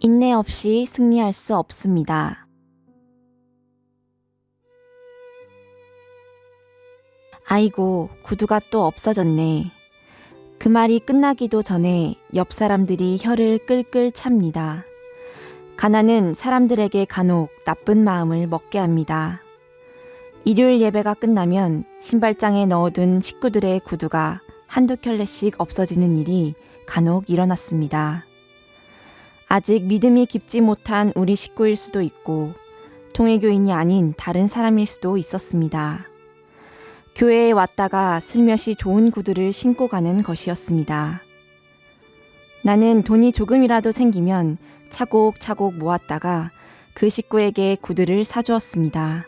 인내 없이 승리할 수 없습니다. 아이고, 구두가 또 없어졌네. 그 말이 끝나기도 전에 옆 사람들이 혀를 끌끌 찹니다. 가난은 사람들에게 간혹 나쁜 마음을 먹게 합니다. 일요일 예배가 끝나면 신발장에 넣어둔 식구들의 구두가 한두 켤레씩 없어지는 일이 간혹 일어났습니다. 아직 믿음이 깊지 못한 우리 식구일 수도 있고 통일교인이 아닌 다른 사람일 수도 있었습니다. 교회에 왔다가 슬며시 좋은 구두를 신고 가는 것이었습니다. 나는 돈이 조금이라도 생기면 차곡차곡 모았다가 그 식구에게 구두를 사주었습니다.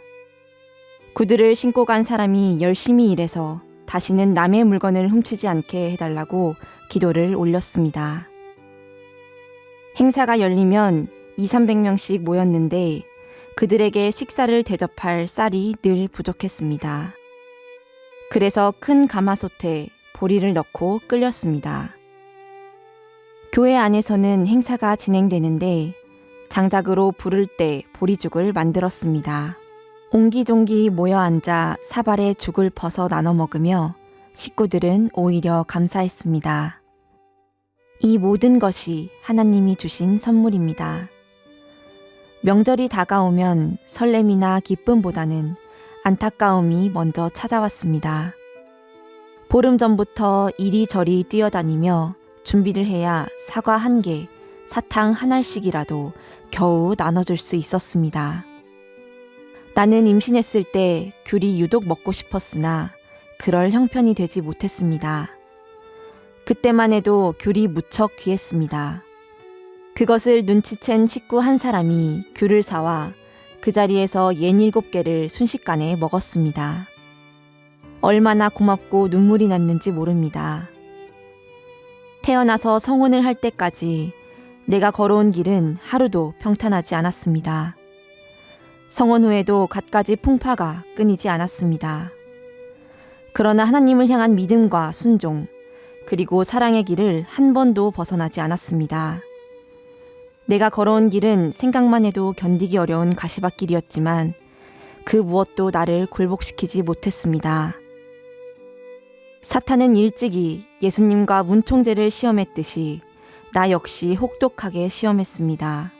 구두를 신고 간 사람이 열심히 일해서 다시는 남의 물건을 훔치지 않게 해달라고 기도를 올렸습니다. 행사가 열리면 200~300명씩 모였는데 그들에게 식사를 대접할 쌀이 늘 부족했습니다. 그래서 큰 가마솥에 보리를 넣고 끓였습니다. 교회 안에서는 행사가 진행되는데 장작으로 부를 때 보리죽을 만들었습니다. 옹기종기 모여 앉아 사발에 죽을 퍼서 나눠 먹으며 식구들은 오히려 감사했습니다. 이 모든 것이 하나님이 주신 선물입니다. 명절이 다가오면 설렘이나 기쁨보다는 안타까움이 먼저 찾아왔습니다. 보름 전부터 이리저리 뛰어다니며 준비를 해야 사과 1개, 사탕 1알씩이라도 겨우 나눠줄 수 있었습니다. 나는 임신했을 때 귤이 유독 먹고 싶었으나 그럴 형편이 되지 못했습니다. 그때만 해도 귤이 무척 귀했습니다. 그것을 눈치챈 식구 한 사람이 귤을 사와 그 자리에서 67개를 순식간에 먹었습니다. 얼마나 고맙고 눈물이 났는지 모릅니다. 태어나서 성혼을 할 때까지 내가 걸어온 길은 하루도 평탄하지 않았습니다. 성혼 후에도 갖가지 풍파가 끊이지 않았습니다. 그러나 하나님을 향한 믿음과 순종, 그리고 사랑의 길을 한 번도 벗어나지 않았습니다. 내가 걸어온 길은 생각만 해도 견디기 어려운 가시밭길이었지만 그 무엇도 나를 굴복시키지 못했습니다. 사탄은 일찍이 예수님과 문총제를 시험했듯이 나 역시 혹독하게 시험했습니다.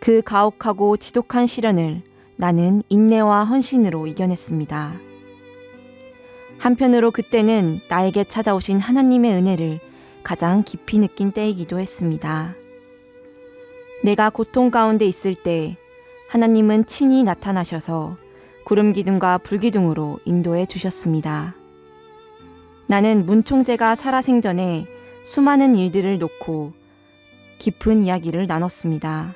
그 가혹하고 지독한 시련을 나는 인내와 헌신으로 이겨냈습니다. 한편으로 그때는 나에게 찾아오신 하나님의 은혜를 가장 깊이 느낀 때이기도 했습니다. 내가 고통 가운데 있을 때 하나님은 친히 나타나셔서 구름 기둥과 불 기둥으로 인도해 주셨습니다. 나는 문총재가 살아생전에 수많은 일들을 놓고 깊은 이야기를 나눴습니다.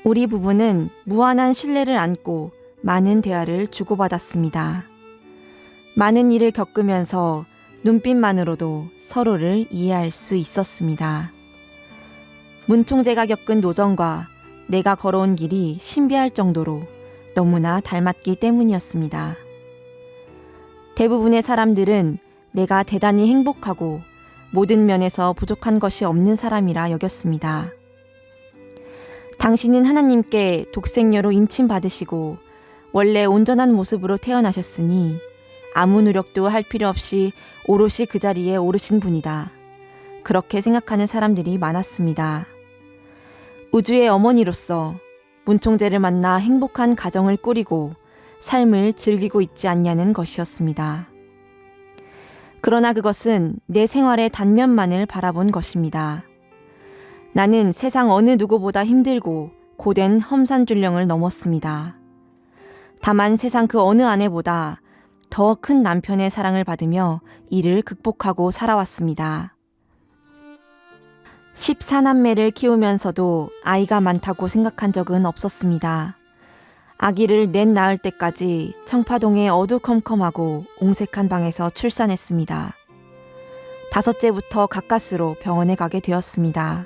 우리 부부는 무한한 신뢰를 안고 많은 대화를 주고받았습니다. 많은 일을 겪으면서 눈빛만으로도 서로를 이해할 수 있었습니다. 문총재가 겪은 노정과 내가 걸어온 길이 신비할 정도로 너무나 닮았기 때문이었습니다. 대부분의 사람들은 내가 대단히 행복하고 모든 면에서 부족한 것이 없는 사람이라 여겼습니다. 당신은 하나님께 독생녀로 인침받으시고 원래 온전한 모습으로 태어나셨으니 아무 노력도 할 필요 없이 오롯이 그 자리에 오르신 분이다. 그렇게 생각하는 사람들이 많았습니다. 우주의 어머니로서 문총재를 만나 행복한 가정을 꾸리고 삶을 즐기고 있지 않냐는 것이었습니다. 그러나 그것은 내 생활의 단면만을 바라본 것입니다. 나는 세상 어느 누구보다 힘들고 고된 험산줄령을 넘었습니다. 다만 세상 그 어느 아내보다 더 큰 남편의 사랑을 받으며 이를 극복하고 살아왔습니다. 14남매를 키우면서도 아이가 많다고 생각한 적은 없었습니다. 아기를 넷 낳을 때까지 청파동의 어두컴컴하고 옹색한 방에서 출산했습니다. 5째부터 가까스로 병원에 가게 되었습니다.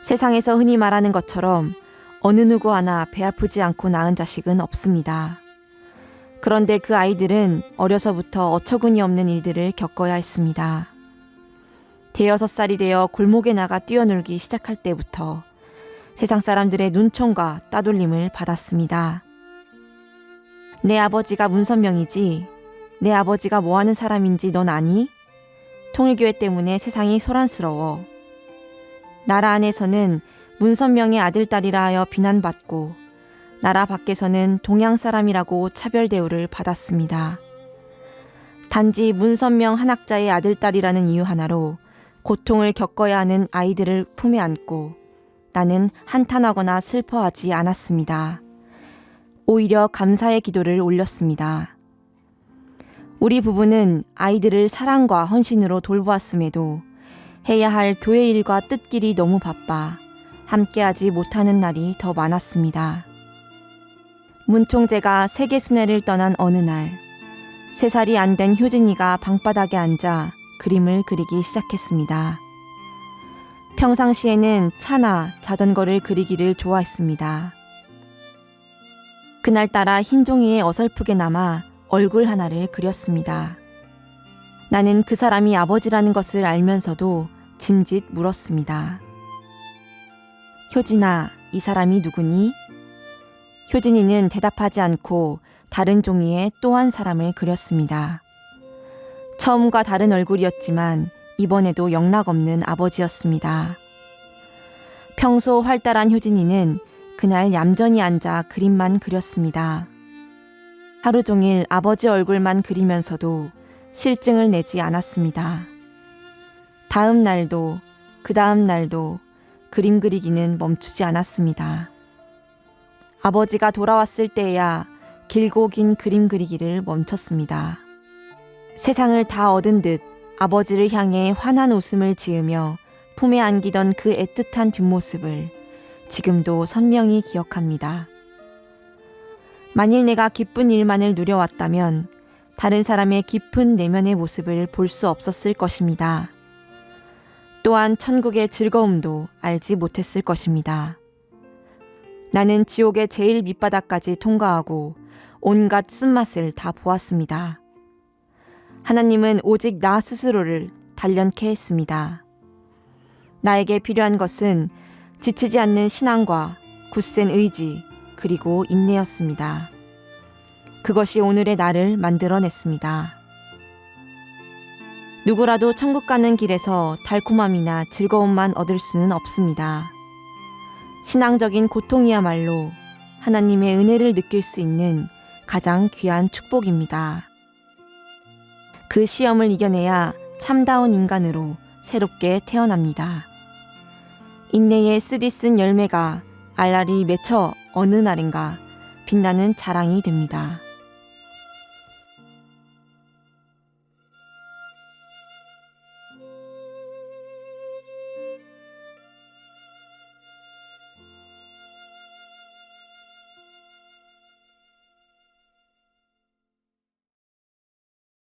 세상에서 흔히 말하는 것처럼 어느 누구 하나 배 아프지 않고 낳은 자식은 없습니다. 그런데 그 아이들은 어려서부터 어처구니 없는 일들을 겪어야 했습니다. 대여섯 살이 되어 골목에 나가 뛰어놀기 시작할 때부터 세상 사람들의 눈총과 따돌림을 받았습니다. 내 아버지가 문선명이지, 내 아버지가 뭐하는 사람인지 넌 아니? 통일교회 때문에 세상이 소란스러워. 나라 안에서는 문선명의 아들딸이라 하여 비난받고 나라 밖에서는 동양 사람이라고 차별 대우를 받았습니다. 단지 문선명 한학자의 아들딸이라는 이유 하나로 고통을 겪어야 하는 아이들을 품에 안고 나는 한탄하거나 슬퍼하지 않았습니다. 오히려 감사의 기도를 올렸습니다. 우리 부부는 아이들을 사랑과 헌신으로 돌보았음에도 해야 할 교회 일과 뜻길이 너무 바빠 함께하지 못하는 날이 더 많았습니다. 문 총재가 세계 순회를 떠난 어느 날, 3살이 안 된 효진이가 방바닥에 앉아 그림을 그리기 시작했습니다. 평상시에는 차나 자전거를 그리기를 좋아했습니다. 그날따라 흰 종이에 어설프게 남아 얼굴 하나를 그렸습니다. 나는 그 사람이 아버지라는 것을 알면서도 짐짓 물었습니다. 효진아, 이 사람이 누구니? 효진이는 대답하지 않고 다른 종이에 또 한 사람을 그렸습니다. 처음과 다른 얼굴이었지만 이번에도 영락없는 아버지였습니다. 평소 활달한 효진이는 그날 얌전히 앉아 그림만 그렸습니다. 하루 종일 아버지 얼굴만 그리면서도 실증을 내지 않았습니다. 다음 날도 그 다음 날도 그림 그리기는 멈추지 않았습니다. 아버지가 돌아왔을 때야 길고 긴 그림 그리기를 멈췄습니다. 세상을 다 얻은 듯 아버지를 향해 환한 웃음을 지으며 품에 안기던 그 애틋한 뒷모습을 지금도 선명히 기억합니다. 만일 내가 기쁜 일만을 누려왔다면 다른 사람의 깊은 내면의 모습을 볼 수 없었을 것입니다. 또한 천국의 즐거움도 알지 못했을 것입니다. 나는 지옥의 제일 밑바닥까지 통과하고 온갖 쓴맛을 다 보았습니다. 하나님은 오직 나 스스로를 단련케 했습니다. 나에게 필요한 것은 지치지 않는 신앙과 굳센 의지 그리고 인내였습니다. 그것이 오늘의 나를 만들어냈습니다. 누구라도 천국 가는 길에서 달콤함이나 즐거움만 얻을 수는 없습니다. 신앙적인 고통이야말로 하나님의 은혜를 느낄 수 있는 가장 귀한 축복입니다. 그 시험을 이겨내야 참다운 인간으로 새롭게 태어납니다. 인내의 쓰디쓴 열매가 알알이 맺혀 어느 날인가 빛나는 자랑이 됩니다.